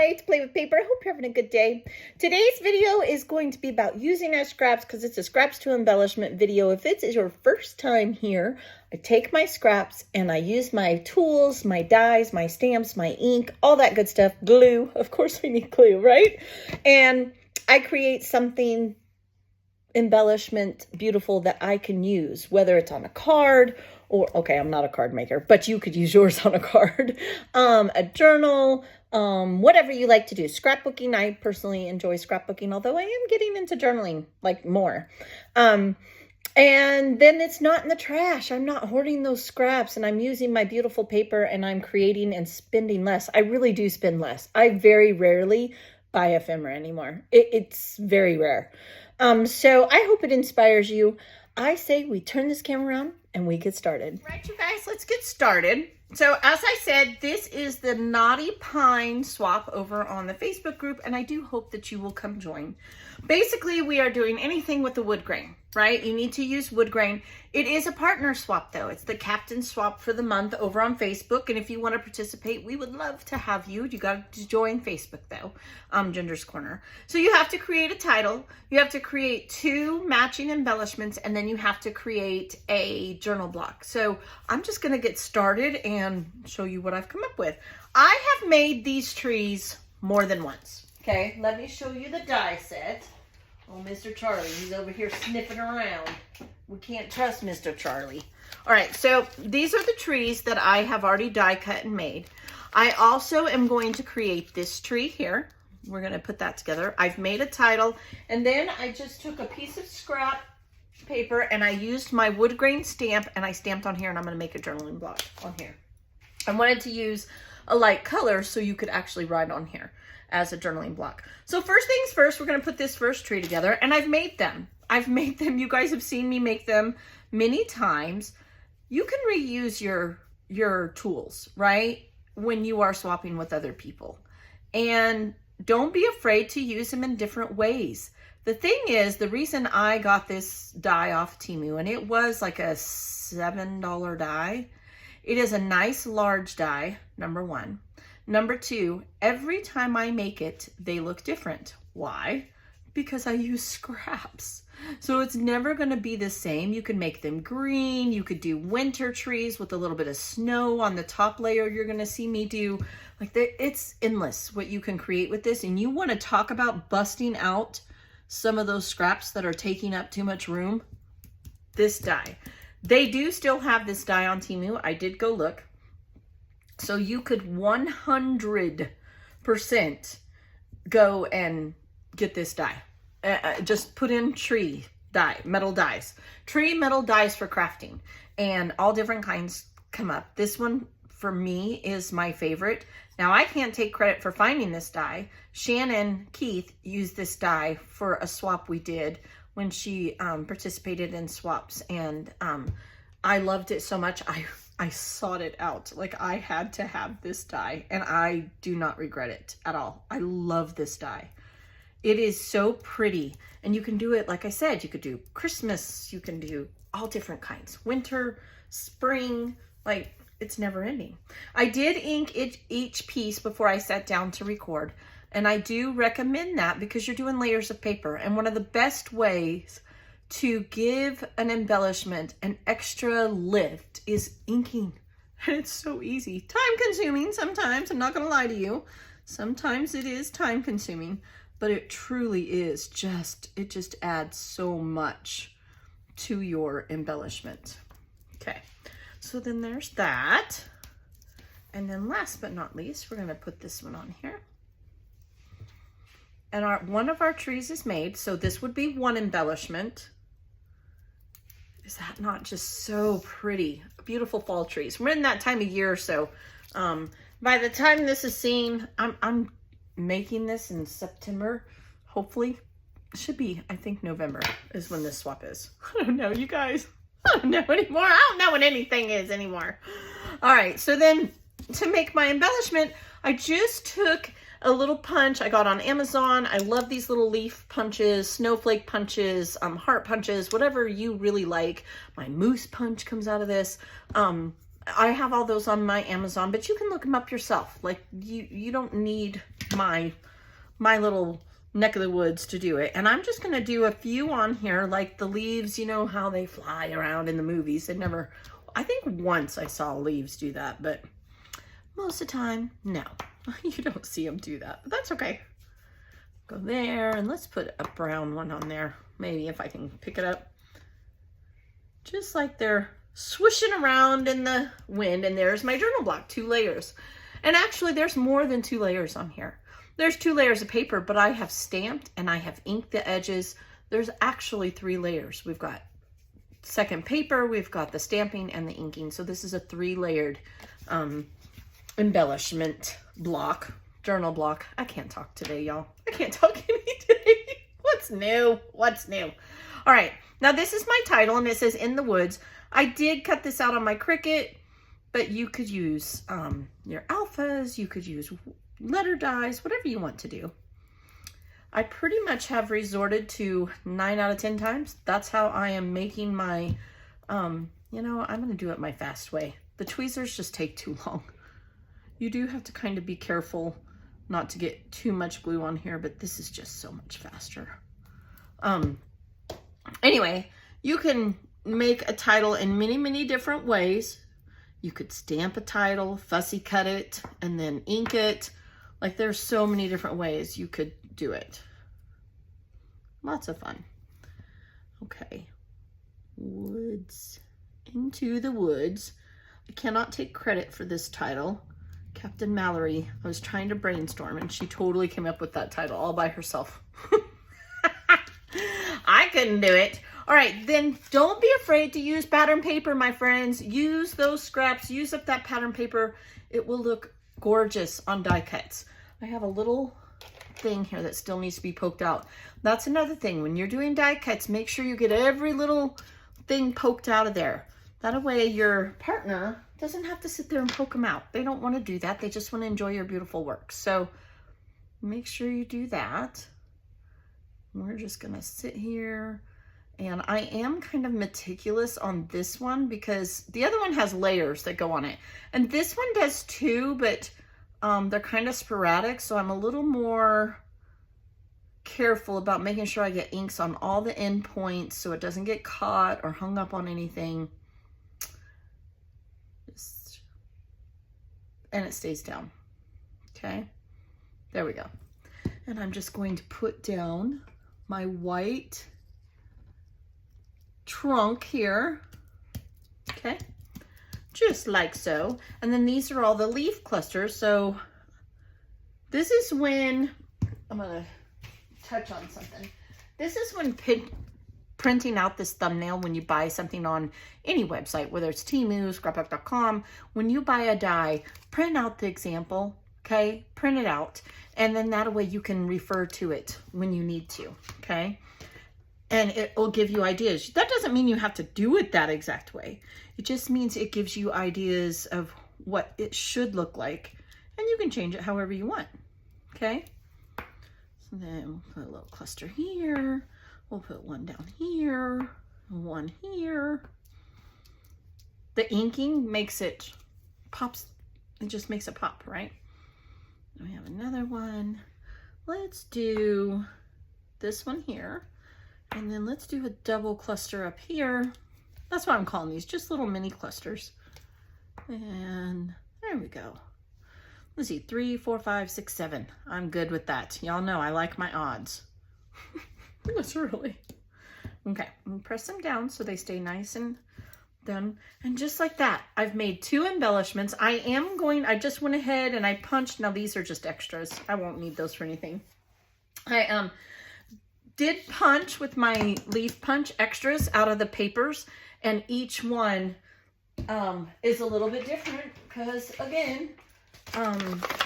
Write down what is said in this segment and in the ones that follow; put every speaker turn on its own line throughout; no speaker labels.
way to play with paper. I hope you're having a good day. Today's video is going to be about using our scraps because it's a scraps to embellishment video. If it is your first time here, I take my scraps and I use my tools, my dies, my stamps, my ink, all that good stuff. Glue. Of course we need glue, right? And I create something embellishment beautiful that I can use, whether it's on a card or, okay, I'm not a card maker, but you could use yours on a card, a journal, whatever you like to do. Scrapbooking, I personally enjoy scrapbooking, although I am getting into journaling like more. And then it's not in the trash. I'm not hoarding those scraps, and I'm using my beautiful paper, and I'm creating and spending less. I really do spend less. I very rarely buy ephemera anymore. It's very rare. So I hope it inspires you. I say we turn this camera around and we get started. Right, you guys, let's get started. So as I said, this is the Knotty Pine swap over on the Facebook group, and I do hope that you will come join. Basically, we are doing anything with the wood grain, right? You need to use wood grain. It is a partner swap though. It's the captain swap for the month over on Facebook. And if you want to participate, we would love to have you. You got to join Facebook though, Ginger's Corner. So you have to create a title. You have to create 2 matching embellishments, and then you have to create a journal block. So I'm just going to get started and show you what I've come up with. I have made these trees more than once. Okay, let me show you the die set. Oh, Mr. Charlie, he's over here sniffing around. We can't trust Mr. Charlie. All right, so these are the trees that I have already die cut and made. I also am going to create this tree here. We're going to put that together. I've made a title, and then I just took a piece of scrap paper and I used my wood grain stamp and I stamped on here, and I'm going to make a journaling block on here. I wanted to use a light color so you could actually write on here as a journaling block. So first things first, we're going to put this first tree together, and I've made them. You guys have seen me make them many times. You can reuse your tools, right? When you are swapping with other people. And don't be afraid to use them in different ways. The thing is, the reason I got this die off Temu, and it was like a $7 die. It is a nice large die, number one. Number 2, every time I make it, they look different. Why? Because I use scraps. So it's never going to be the same. You can make them green. You could do winter trees with a little bit of snow on the top layer. You're going to see me do, like, it's endless what you can create with this. And you want to talk about busting out some of those scraps that are taking up too much room. This die. They do still have this die on Temu. I did go look. So you could 100% go and get this die. Just put in tree die, metal dies. Tree metal dies for crafting. And all different kinds come up. This one, for me, is my favorite. Now, I can't take credit for finding this die. Shannon Keith used this die for a swap we did when she participated in swaps. And I loved it so much. I sought it out. Like, I had to have this die, and I do not regret it at all. I love this die. It is so pretty, and you can do it, like I said, you could do Christmas, you can do all different kinds. Winter, spring, like, it's never ending. I did ink each piece before I sat down to record, and I do recommend that because you're doing layers of paper, and one of the best ways to give an embellishment an extra lift is inking. And it's so easy. Time consuming sometimes, I'm not gonna lie to you. Sometimes it is time consuming, but it truly is it just adds so much to your embellishment. Okay, so then there's that. And then last but not least, we're gonna put this one on here. And one of our trees is made, so this would be one embellishment. Is that not just so pretty? Beautiful fall trees. We're in that time of year, so by the time this is seen, I'm making this in September. Hopefully, it should be, I think November is when this swap is. I don't know, you guys. I don't know anymore. I don't know what anything is anymore. All right, so then to make my embellishment, I just took a little punch I got on Amazon. I love these little leaf punches, snowflake punches, heart punches, whatever you really like. My moose punch comes out of this. I have all those on my Amazon, but you can look them up yourself. Like you don't need my little neck of the woods to do it. And I'm just going to do a few on here, like the leaves, you know how they fly around in the movies. I think once I saw leaves do that, but most of the time, no. You don't see them do that, but that's okay. Go there, and let's put a brown one on there. Maybe if I can pick it up. Just like they're swishing around in the wind. And there's my journal block, 2 layers. And actually, there's more than 2 layers on here. There's 2 layers of paper, but I have stamped and I have inked the edges. There's actually 3 layers. We've got second paper, we've got the stamping and the inking. So this is a 3-layered embellishment block, journal block. I can't talk today, y'all. I can't talk any today. What's new? What's new? All right. Now this is my title and it says In the Woods. I did cut this out on my Cricut, but you could use your alphas, you could use letter dies, whatever you want to do. I pretty much have resorted to 9 out of 10 times. That's how I am making my, you know, I'm going to do it my fast way. The tweezers just take too long. You do have to kind of be careful not to get too much glue on here, but this is just so much faster. Anyway, you can make a title in many, many different ways. You could stamp a title, fussy cut it, and then ink it. Like there's so many different ways you could do it. Lots of fun. Okay. Woods. Into the Woods. I cannot take credit for this title. Captain Mallory, I was trying to brainstorm and she totally came up with that title all by herself. I couldn't do it. All right, then don't be afraid to use pattern paper, my friends. Use those scraps, use up that pattern paper. It will look gorgeous on die cuts. I have a little thing here that still needs to be poked out. That's another thing. When you're doing die cuts, make sure you get every little thing poked out of there. That way your partner doesn't have to sit there and poke them out. They don't want to do that. They just want to enjoy your beautiful work. So make sure you do that. We're just going to sit here. And I am kind of meticulous on this one because the other one has layers that go on it. And this one does too, but they're kind of sporadic. So I'm a little more careful about making sure I get inks on all the end points so it doesn't get caught or hung up on anything. And it stays down. Okay, there we go. And I'm just going to put down my white trunk here. Okay, just like so. And then these are all the leaf clusters. So this is when, I'm gonna touch on something. This is when printing out this thumbnail, when you buy something on any website, whether it's Temu, scrapbook.com, when you buy a die, print out the example, okay? Print it out, and then that way you can refer to it when you need to, okay? And it will give you ideas. That doesn't mean you have to do it that exact way. It just means it gives you ideas of what it should look like, and you can change it however you want, okay? So then we'll put a little cluster here. We'll put one down here, one here. The inking makes it pops, it just makes it pop, right? And we have another one. Let's do this one here. And then let's do a double cluster up here. That's what I'm calling these, just little mini clusters. And there we go. Let's see, 3, 4, 5, 6, 7. I'm good with that. Y'all know I like my odds. Literally. Okay, I'm gonna press them down so they stay nice and done. And just like that, I've made 2 embellishments. I just went ahead and I punched. Now these are just extras. I won't need those for anything. I did punch with my leaf punch extras out of the papers, and each one is a little bit different because, again,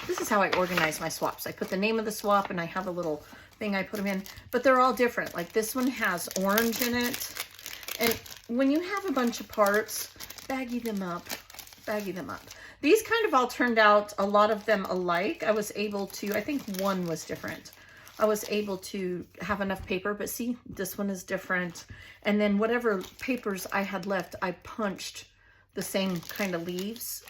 this is how I organize my swaps. I put the name of the swap and I have a little thing I put them in, but they're all different. Like this one has orange in it. And when you have a bunch of parts, baggy them up. These kind of all turned out, a lot of them alike. I was able to, I think one was different. I was able to have enough paper, but see, this one is different. And then whatever papers I had left, I punched the same kind of leaves,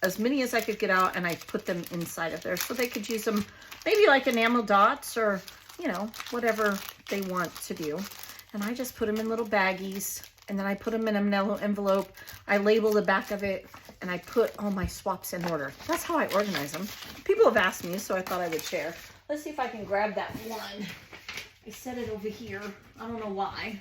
as many as I could get out, and I put them inside of there so they could use them maybe like enamel dots or, you know, whatever they want to do. And I just put them in little baggies, and then I put them in a manila envelope. I label the back of it, and I put all my swaps in order. That's how I organize them. People have asked me, so I thought I would share. Let's see if I can grab that one. I set it over here. I don't know why.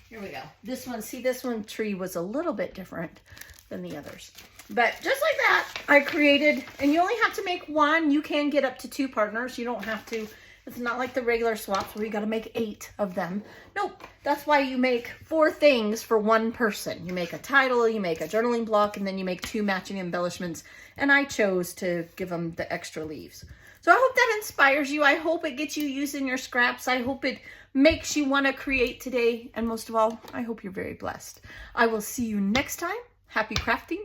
Here we go. This one, see, this one tree was a little bit different than the others. But just like that, I created, and you only have to make one. You can get up to 2 partners. You don't have to. It's not like the regular swaps where you got to make 8 of them. Nope. That's why you make 4 things for one person. You make a title, you make a journaling block, and then you make 2 matching embellishments. And I chose to give them the extra leaves. So I hope that inspires you. I hope it gets you using your scraps. I hope it makes you want to create today. And most of all, I hope you're very blessed. I will see you next time. Happy crafting.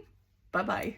Bye-bye.